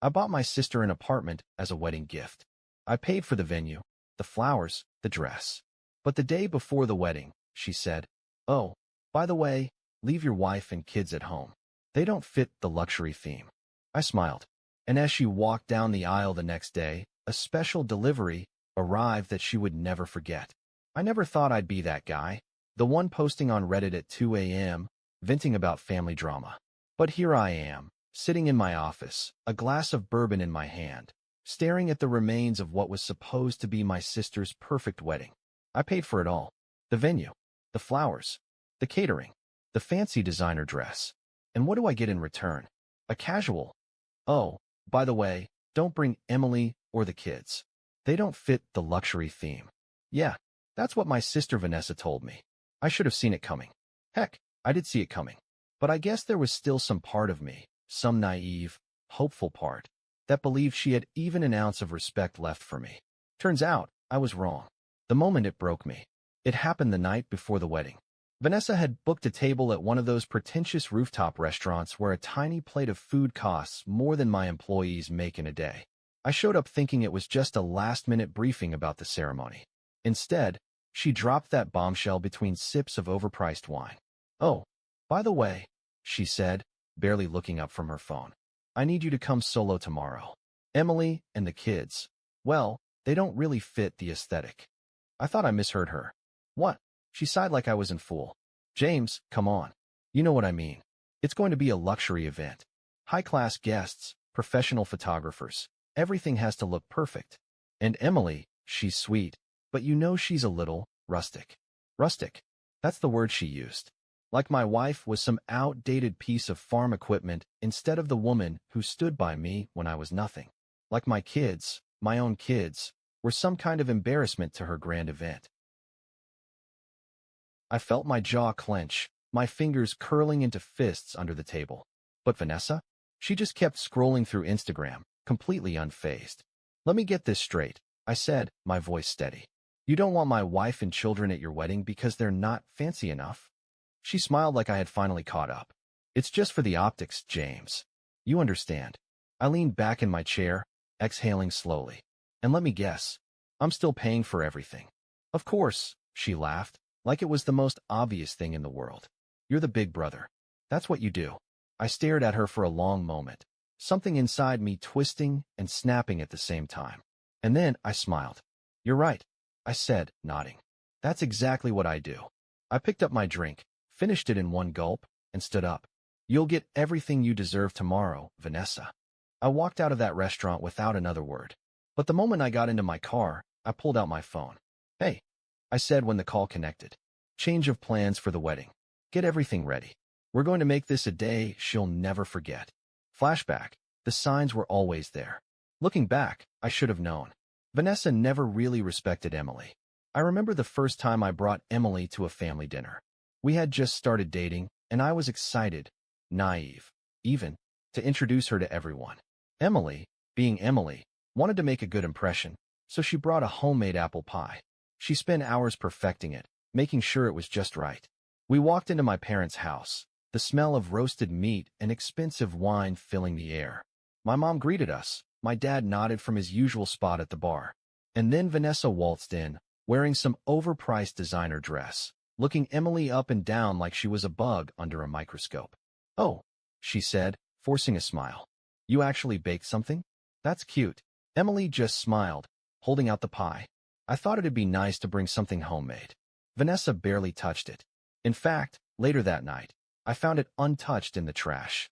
I bought my sister an apartment as a wedding gift. I paid for the venue, the flowers, the dress. But the day before the wedding, she said, "Oh, by the way, leave your wife and kids at home. They don't fit the luxury theme." I smiled. And as she walked down the aisle the next day, a special delivery arrived that she would never forget. I never thought I'd be that guy, the one posting on Reddit at 2 a.m., venting about family drama. But here I am, sitting in my office, a glass of bourbon in my hand, staring at the remains of what was supposed to be my sister's perfect wedding. I paid for it all. The venue, the flowers, the catering, the fancy designer dress. And what do I get in return? A casual, "Oh, by the way, don't bring Emily or the kids. They don't fit the luxury theme." Yeah, that's what my sister Vanessa told me. I should have seen it coming. Heck, I did see it coming. But I guess there was still some part of me, some naive, hopeful part, that believed she had even an ounce of respect left for me. Turns out, I was wrong. The moment it broke me. It happened the night before the wedding. Vanessa had booked a table at one of those pretentious rooftop restaurants where a tiny plate of food costs more than my employees make in a day. I showed up thinking it was just a last-minute briefing about the ceremony. Instead, she dropped that bombshell between sips of overpriced wine. "Oh, by the way," she said, barely looking up from her phone, "I need you to come solo tomorrow. Emily and the kids, well, they don't really fit the aesthetic." I thought I misheard her. "What?" She sighed like I was in full. "James, come on. You know what I mean. It's going to be a luxury event. High-class guests, professional photographers. Everything has to look perfect. And Emily, she's sweet, but you know she's a little rustic." Rustic. That's the word she used. Like my wife was some outdated piece of farm equipment instead of the woman who stood by me when I was nothing. Like my kids, my own kids, were some kind of embarrassment to her grand event. I felt my jaw clench, my fingers curling into fists under the table. But Vanessa? She just kept scrolling through Instagram, completely unfazed. "Let me get this straight," I said, my voice steady. "You don't want my wife and children at your wedding because they're not fancy enough?" She smiled like I had finally caught up. "It's just for the optics, James. You understand." I leaned back in my chair, exhaling slowly. "And let me guess, I'm still paying for everything." "Of course," she laughed, like it was the most obvious thing in the world. "You're the big brother. That's what you do." I stared at her for a long moment, something inside me twisting and snapping at the same time. And then I smiled. "You're right," I said, nodding. "That's exactly what I do." I picked up my drink, finished it in one gulp, and stood up. "You'll get everything you deserve tomorrow, Vanessa." I walked out of that restaurant without another word. But the moment I got into my car, I pulled out my phone. "Hey," I said when the call connected. "Change of plans for the wedding. Get everything ready. We're going to make this a day she'll never forget." Flashback. The signs were always there. Looking back, I should have known. Vanessa never really respected Emily. I remember the first time I brought Emily to a family dinner. We had just started dating, and I was excited, naive, even, to introduce her to everyone. Emily, being Emily, wanted to make a good impression, so she brought a homemade apple pie. She spent hours perfecting it, making sure it was just right. We walked into my parents' house, the smell of roasted meat and expensive wine filling the air. My mom greeted us. My dad nodded from his usual spot at the bar. And then Vanessa waltzed in, wearing some overpriced designer dress, looking Emily up and down like she was a bug under a microscope. "Oh," she said, forcing a smile. "You actually baked something? That's cute." Emily just smiled, holding out the pie. "I thought it'd be nice to bring something homemade." Vanessa barely touched it. In fact, later that night, I found it untouched in the trash.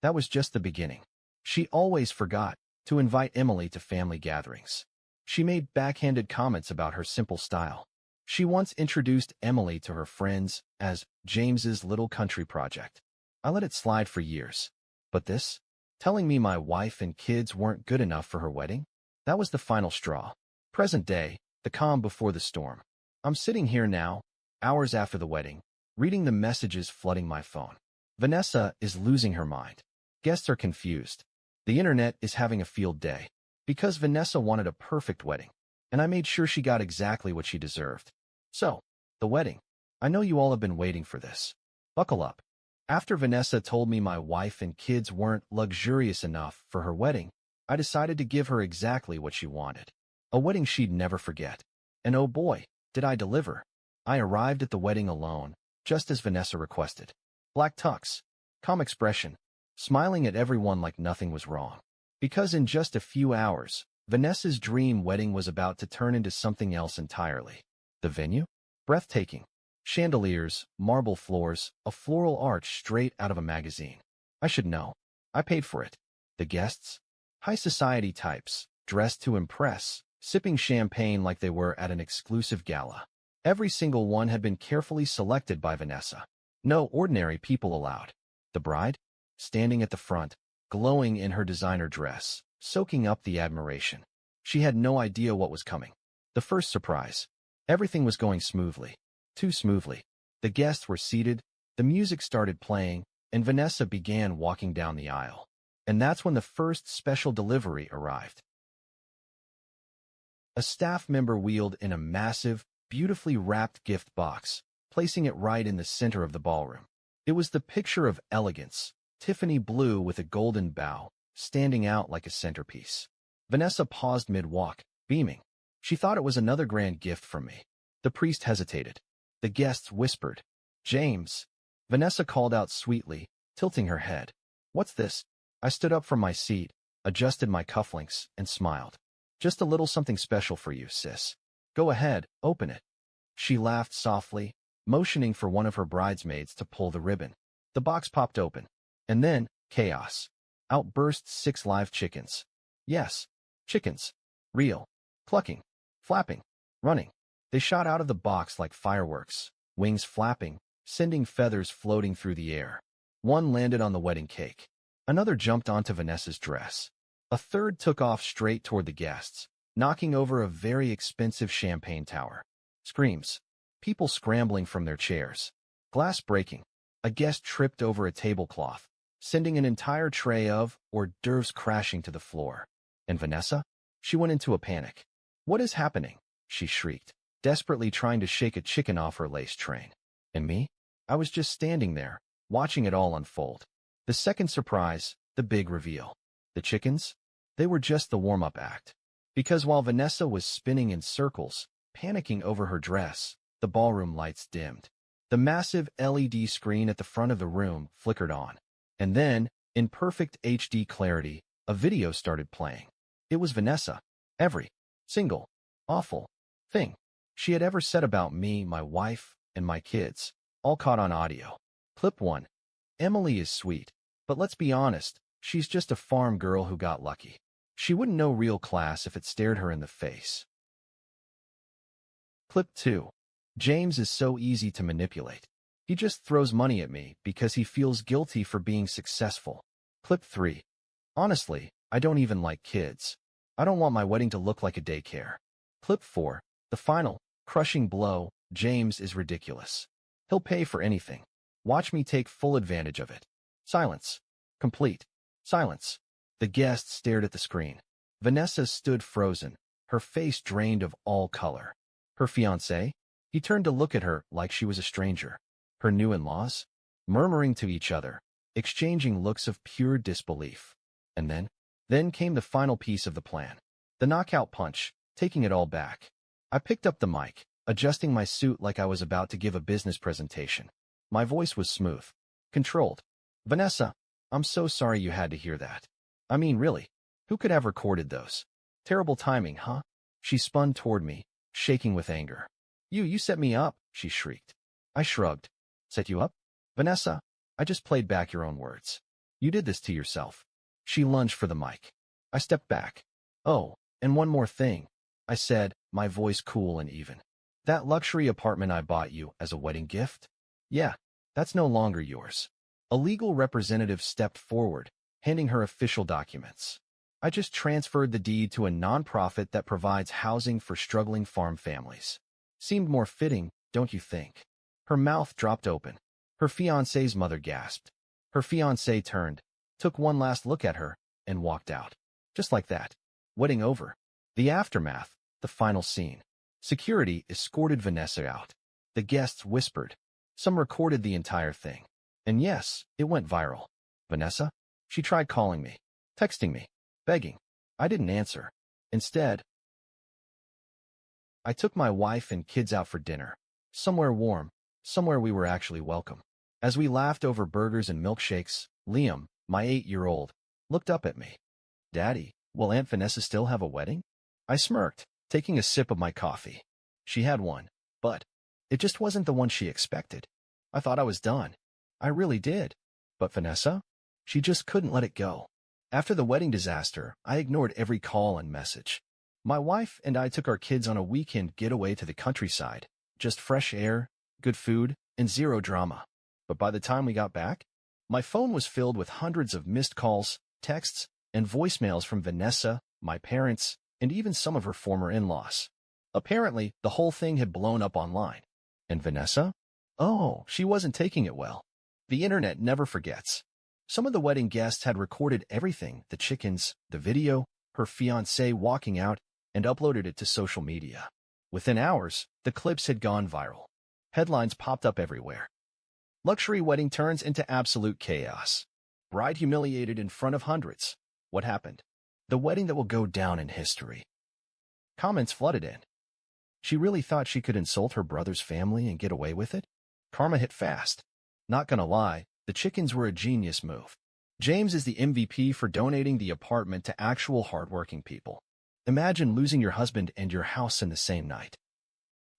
That was just the beginning. She always forgot to invite Emily to family gatherings. She made backhanded comments about her simple style. She once introduced Emily to her friends as James's little country project. I let it slide for years. But this, telling me my wife and kids weren't good enough for her wedding, that was the final straw. Present day, the calm before the storm. I'm sitting here now, hours after the wedding, reading the messages flooding my phone. Vanessa is losing her mind. Guests are confused. The internet is having a field day. Because Vanessa wanted a perfect wedding, and I made sure she got exactly what she deserved. So, the wedding. I know you all have been waiting for this. Buckle up. After Vanessa told me my wife and kids weren't luxurious enough for her wedding, I decided to give her exactly what she wanted. A wedding she'd never forget. And oh boy, did I deliver. I arrived at the wedding alone, just as Vanessa requested. Black tux, calm expression, smiling at everyone like nothing was wrong. Because in just a few hours, Vanessa's dream wedding was about to turn into something else entirely. The venue? Breathtaking. Chandeliers, marble floors, a floral arch straight out of a magazine. I should know. I paid for it. The guests? High society types, dressed to impress, sipping champagne like they were at an exclusive gala. Every single one had been carefully selected by Vanessa. No ordinary people allowed. The bride? Standing at the front, glowing in her designer dress, soaking up the admiration. She had no idea what was coming. The first surprise. Everything was going smoothly. Too smoothly. The guests were seated, the music started playing, and Vanessa began walking down the aisle. And that's when the first special delivery arrived. A staff member wheeled in a massive, beautifully wrapped gift box, placing it right in the center of the ballroom. It was the picture of elegance, Tiffany blue with a golden bow, standing out like a centerpiece. Vanessa paused mid-walk, beaming. She thought it was another grand gift from me. The priest hesitated. The guests whispered, "James." Vanessa called out sweetly, tilting her head. "What's this?" I stood up from my seat, adjusted my cufflinks, and smiled. "Just a little something special for you, sis. Go ahead, open it." She laughed softly, motioning for one of her bridesmaids to pull the ribbon. The box popped open. And then, chaos. Out burst 6 live chickens. Yes, chickens. Real. Clucking. Flapping. Running. They shot out of the box like fireworks, wings flapping, sending feathers floating through the air. One landed on the wedding cake. Another jumped onto Vanessa's dress. A third took off straight toward the guests, knocking over a very expensive champagne tower. Screams. People scrambling from their chairs. Glass breaking. A guest tripped over a tablecloth, sending an entire tray of hors d'oeuvres crashing to the floor. And Vanessa? She went into a panic. "What is happening?" she shrieked, desperately trying to shake a chicken off her lace train. And me? I was just standing there, watching it all unfold. The second surprise, the big reveal. The chickens? They were just the warm-up act. Because while Vanessa was spinning in circles, panicking over her dress, the ballroom lights dimmed. The massive LED screen at the front of the room flickered on. And then, in perfect HD clarity, a video started playing. It was Vanessa. Every single awful thing she had ever said about me, my wife, and my kids, all caught on audio. Clip 1. Emily is sweet, but let's be honest, she's just a farm girl who got lucky. She wouldn't know real class if it stared her in the face. Clip 2. James is so easy to manipulate. He just throws money at me because he feels guilty for being successful. Clip 3. Honestly, I don't even like kids. I don't want my wedding to look like a daycare. Clip 4. The final, crushing blow. James is ridiculous. He'll pay for anything. Watch me take full advantage of it. Silence. Complete. Silence. The guests stared at the screen. Vanessa stood frozen, her face drained of all color. Her fiancé? He turned to look at her like she was a stranger. Her new in-laws? Murmuring to each other, exchanging looks of pure disbelief. And then came the final piece of the plan. The knockout punch, taking it all back. I picked up the mic, adjusting my suit like I was about to give a business presentation. My voice was smooth, controlled. "Vanessa, I'm so sorry you had to hear that. I mean, really, who could have recorded those? Terrible timing, huh?" She spun toward me, shaking with anger. You set me up," she shrieked. I shrugged. "Set you up? Vanessa, I just played back your own words. You did this to yourself." She lunged for the mic. I stepped back. "Oh, and one more thing," I said, my voice cool and even. "That luxury apartment I bought you as a wedding gift? Yeah, that's no longer yours." A legal representative stepped forward, handing her official documents. "I just transferred the deed to a nonprofit that provides housing for struggling farm families. Seemed more fitting, don't you think?" Her mouth dropped open. Her fiancé's mother gasped. Her fiancé turned, took one last look at her, and walked out. Just like that. Wedding over. The aftermath, the final scene. Security escorted Vanessa out. The guests whispered. Some recorded the entire thing. And yes, it went viral. Vanessa? She tried calling me, texting me, begging. I didn't answer. Instead, I took my wife and kids out for dinner. Somewhere warm, somewhere we were actually welcome. As we laughed over burgers and milkshakes, Liam, my 8-year-old, looked up at me. Daddy, will Aunt Vanessa still have a wedding? I smirked, taking a sip of my coffee. She had one, but it just wasn't the one she expected. I thought I was done. I really did. But Vanessa? She just couldn't let it go. After the wedding disaster, I ignored every call and message. My wife and I took our kids on a weekend getaway to the countryside. Just fresh air, good food, and zero drama. But by the time we got back, my phone was filled with hundreds of missed calls, texts, and voicemails from Vanessa, my parents, and even some of her former in-laws. Apparently, the whole thing had blown up online. And Vanessa? Oh, she wasn't taking it well. The internet never forgets. Some of the wedding guests had recorded everything, the chickens, the video, her fiancé walking out, and uploaded it to social media. Within hours, the clips had gone viral. Headlines popped up everywhere. Luxury wedding turns into absolute chaos. Bride humiliated in front of hundreds. What happened? The wedding that will go down in history. Comments flooded in. She really thought she could insult her brother's family and get away with it? Karma hit fast. Not gonna lie, the chickens were a genius move. James is the MVP for donating the apartment to actual hardworking people. Imagine losing your husband and your house in the same night.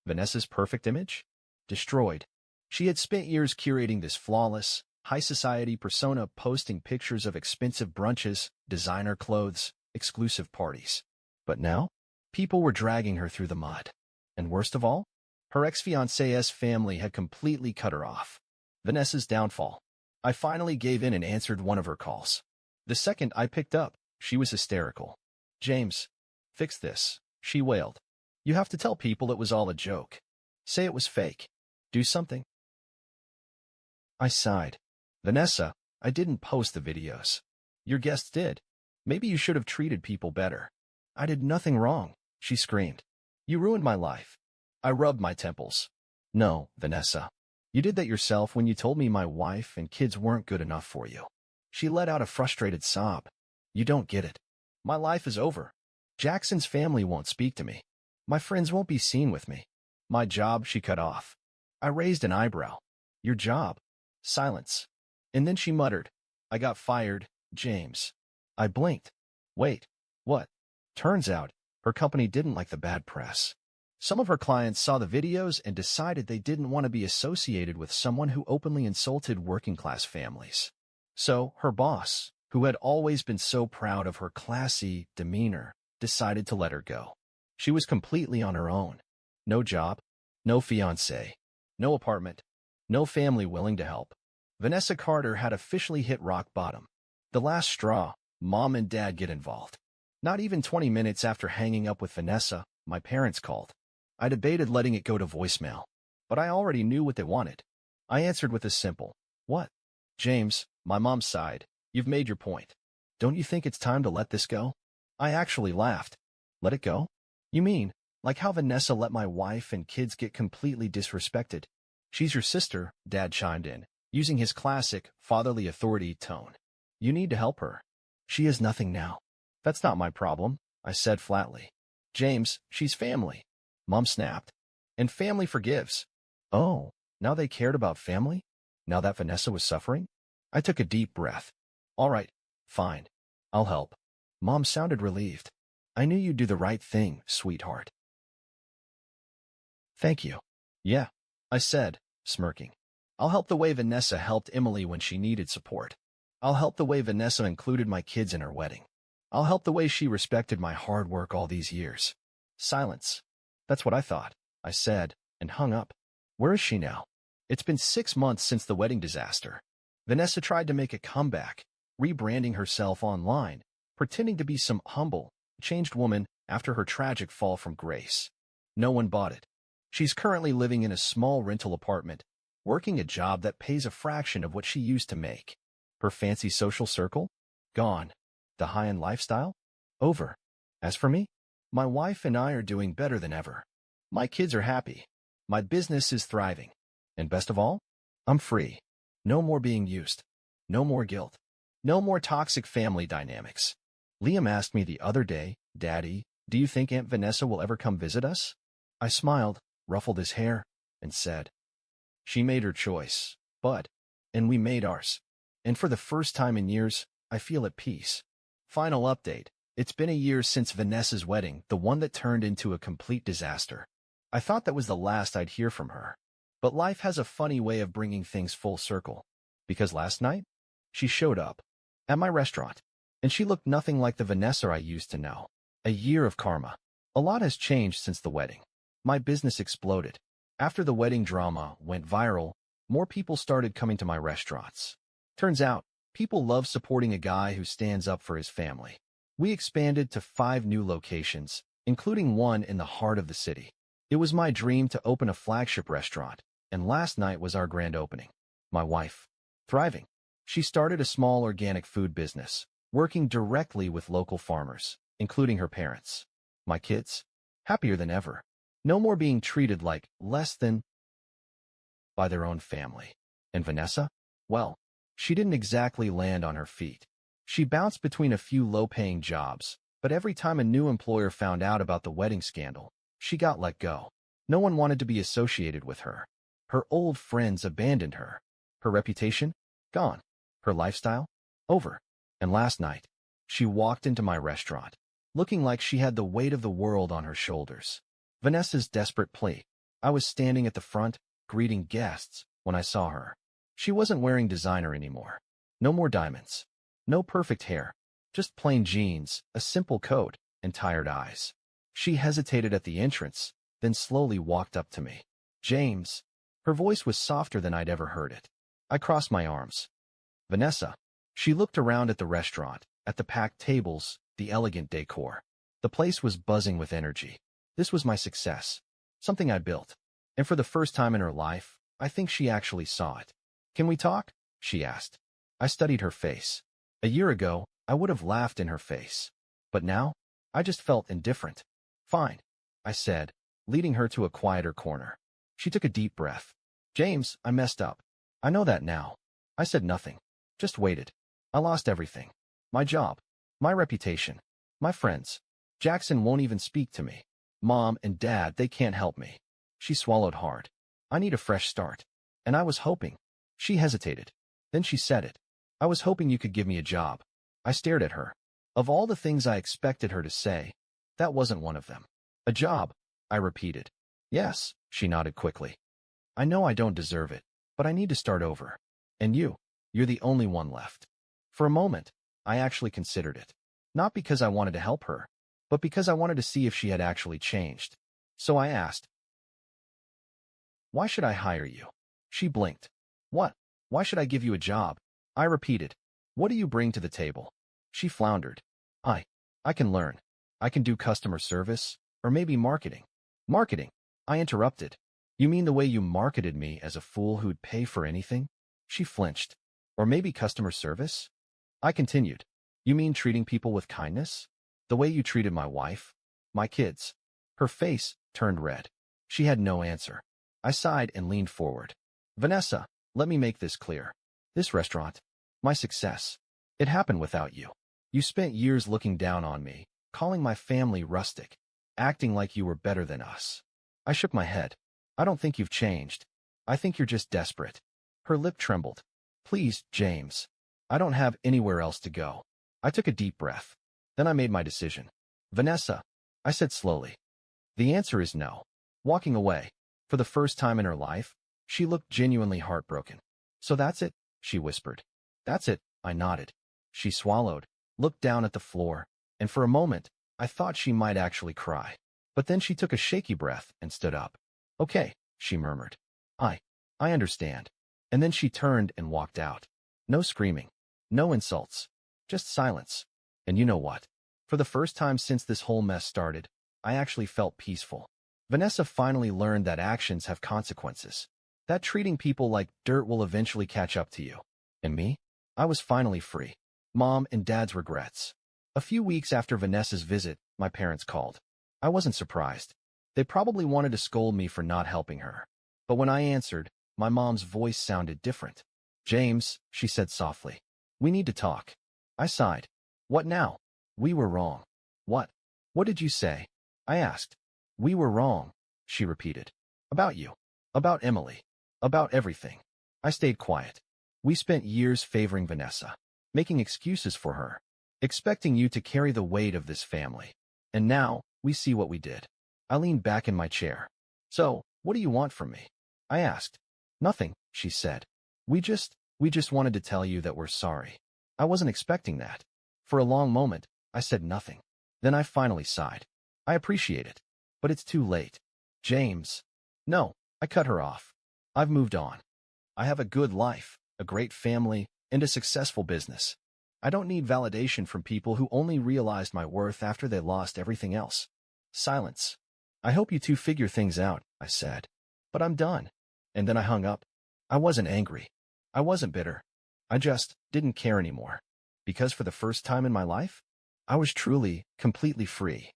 Vanessa's perfect image? Destroyed. She had spent years curating this flawless, high-society persona, posting pictures of expensive brunches, designer clothes, exclusive parties. But now, people were dragging her through the mud. And worst of all, her ex-fiancé's family had completely cut her off. Vanessa's downfall. I finally gave in and answered one of her calls. The second I picked up, she was hysterical. James, fix this, she wailed. You have to tell people it was all a joke. Say it was fake. Do something. I sighed. Vanessa, I didn't post the videos. Your guests did. Maybe you should have treated people better. I did nothing wrong, she screamed. You ruined my life. I rubbed my temples. No, Vanessa. You did that yourself when you told me my wife and kids weren't good enough for you. She let out a frustrated sob. You don't get it. My life is over. Jackson's family won't speak to me. My friends won't be seen with me. My job, she cut off. I raised an eyebrow. Your job. Silence. And then she muttered, I got fired, James. I blinked. Wait, what? Turns out, her company didn't like the bad press. Some of her clients saw the videos and decided they didn't want to be associated with someone who openly insulted working-class families. So, her boss, who had always been so proud of her classy demeanor, decided to let her go. She was completely on her own. No job, no fiancé, no apartment, no family willing to help. Vanessa Carter had officially hit rock bottom. The last straw, Mom and Dad get involved. Not even 20 minutes after hanging up with Vanessa, my parents called. I debated letting it go to voicemail, but I already knew what they wanted. I answered with a simple, what? James, my mom sighed. You've made your point. Don't you think it's time to let this go? I actually laughed. Let it go? You mean, like how Vanessa let my wife and kids get completely disrespected? She's your sister, Dad chimed in, using his classic, fatherly authority tone. You need to help her. She is nothing now. That's not my problem, I said flatly. James, she's family. Mom snapped. And family forgives. Oh, now they cared about family? Now that Vanessa was suffering? I took a deep breath. All right, fine. I'll help. Mom sounded relieved. I knew you'd do the right thing, sweetheart. Thank you. Yeah, I said, smirking. I'll help the way Vanessa helped Emily when she needed support. I'll help the way Vanessa included my kids in her wedding. I'll help the way she respected my hard work all these years. Silence. That's what I thought, I said, and hung up. Where is she now? It's been 6 months since the wedding disaster. Vanessa tried to make a comeback, rebranding herself online, pretending to be some humble, changed woman after her tragic fall from grace. No one bought it. She's currently living in a small rental apartment, working a job that pays a fraction of what she used to make. Her fancy social circle? Gone. The high-end lifestyle? Over. As for me, my wife and I are doing better than ever. My kids are happy. My business is thriving. And best of all, I'm free. No more being used. No more guilt. No more toxic family dynamics. Liam asked me the other day, Daddy, do you think Aunt Vanessa will ever come visit us? I smiled, ruffled his hair, and said, she made her choice, bud. And we made ours. And for the first time in years, I feel at peace. Final update. It's been a year since Vanessa's wedding, the one that turned into a complete disaster. I thought that was the last I'd hear from her. But life has a funny way of bringing things full circle. Because last night, she showed up at my restaurant, and she looked nothing like the Vanessa I used to know. A year of karma. A lot has changed since the wedding. My business exploded. After the wedding drama went viral, more people started coming to my restaurants. Turns out, people love supporting a guy who stands up for his family. We expanded to 5 new locations, including one in the heart of the city. It was my dream to open a flagship restaurant, and last night was our grand opening. My wife, thriving. She started a small organic food business, working directly with local farmers, including her parents. My kids, happier than ever. No more being treated like less than by their own family. And Vanessa? Well, she didn't exactly land on her feet. She bounced between a few low-paying jobs, but every time a new employer found out about the wedding scandal, she got let go. No one wanted to be associated with her. Her old friends abandoned her. Her reputation? Gone. Her lifestyle? Over. And last night, she walked into my restaurant, looking like she had the weight of the world on her shoulders. Vanessa's desperate plea. I was standing at the front, greeting guests, when I saw her. She wasn't wearing designer anymore. No more diamonds. No perfect hair. Just plain jeans, a simple coat, and tired eyes. She hesitated at the entrance, then slowly walked up to me. James. Her voice was softer than I'd ever heard it. I crossed my arms. Vanessa. She looked around at the restaurant, at the packed tables, the elegant decor. The place was buzzing with energy. This was my success. Something I built. And for the first time in her life, I think she actually saw it. Can we talk? She asked. I studied her face. A year ago, I would have laughed in her face. But now, I just felt indifferent. Fine, I said, leading her to a quieter corner. She took a deep breath. James, I messed up. I know that now. I said nothing. Just waited. I lost everything. My job. My reputation. My friends. Jackson won't even speak to me. Mom and Dad, they can't help me. She swallowed hard. I need a fresh start. And I was hoping. She hesitated. Then she said it. I was hoping you could give me a job. I stared at her. Of all the things I expected her to say, that wasn't one of them. A job, I repeated. Yes, she nodded quickly. I know I don't deserve it, but I need to start over. And you're the only one left. For a moment, I actually considered it. Not because I wanted to help her, but because I wanted to see if she had actually changed. So I asked, why should I hire you? She blinked. What? Why should I give you a job? I repeated. What do you bring to the table? She floundered. I can learn. I can do customer service, or maybe marketing. Marketing? I interrupted. You mean the way you marketed me as a fool who'd pay for anything? She flinched. Or maybe customer service? I continued. You mean treating people with kindness? The way you treated my wife? My kids? Her face turned red. She had no answer. I sighed and leaned forward. Vanessa, let me make this clear. This restaurant, my success, it happened without you. You spent years looking down on me, calling my family rustic, acting like you were better than us. I shook my head. I don't think you've changed. I think you're just desperate. Her lip trembled. Please, James. I don't have anywhere else to go. I took a deep breath. Then I made my decision. Vanessa, I said slowly. The answer is no. Walking away. For the first time in her life, she looked genuinely heartbroken. So that's it, she whispered. That's it, I nodded. She swallowed, looked down at the floor, and for a moment, I thought she might actually cry. But then she took a shaky breath and stood up. Okay, she murmured. I understand. And then she turned and walked out. No screaming. No insults. Just silence. And you know what? For the first time since this whole mess started, I actually felt peaceful. Vanessa finally learned that actions have consequences. That treating people like dirt will eventually catch up to you. And me? I was finally free. Mom and Dad's regrets. A few weeks after Vanessa's visit, my parents called. I wasn't surprised. They probably wanted to scold me for not helping her. But when I answered, my mom's voice sounded different. James, she said softly. We need to talk. I sighed. What now? We were wrong. What? What did you say? I asked. We were wrong, she repeated. About you. About Emily. About everything. I stayed quiet. We spent years favoring Vanessa, making excuses for her, expecting you to carry the weight of this family. And now, we see what we did. I leaned back in my chair. So, what do you want from me? I asked. Nothing, she said. We just wanted to tell you that we're sorry. I wasn't expecting that. For a long moment, I said nothing. Then I finally sighed. I appreciate it. But it's too late. James. No, I cut her off. I've moved on. I have a good life, a great family, and a successful business. I don't need validation from people who only realized my worth after they lost everything else. Silence. I hope you two figure things out, I said. But I'm done. And then I hung up. I wasn't angry. I wasn't bitter. I just didn't care anymore. Because for the first time in my life, I was truly, completely free.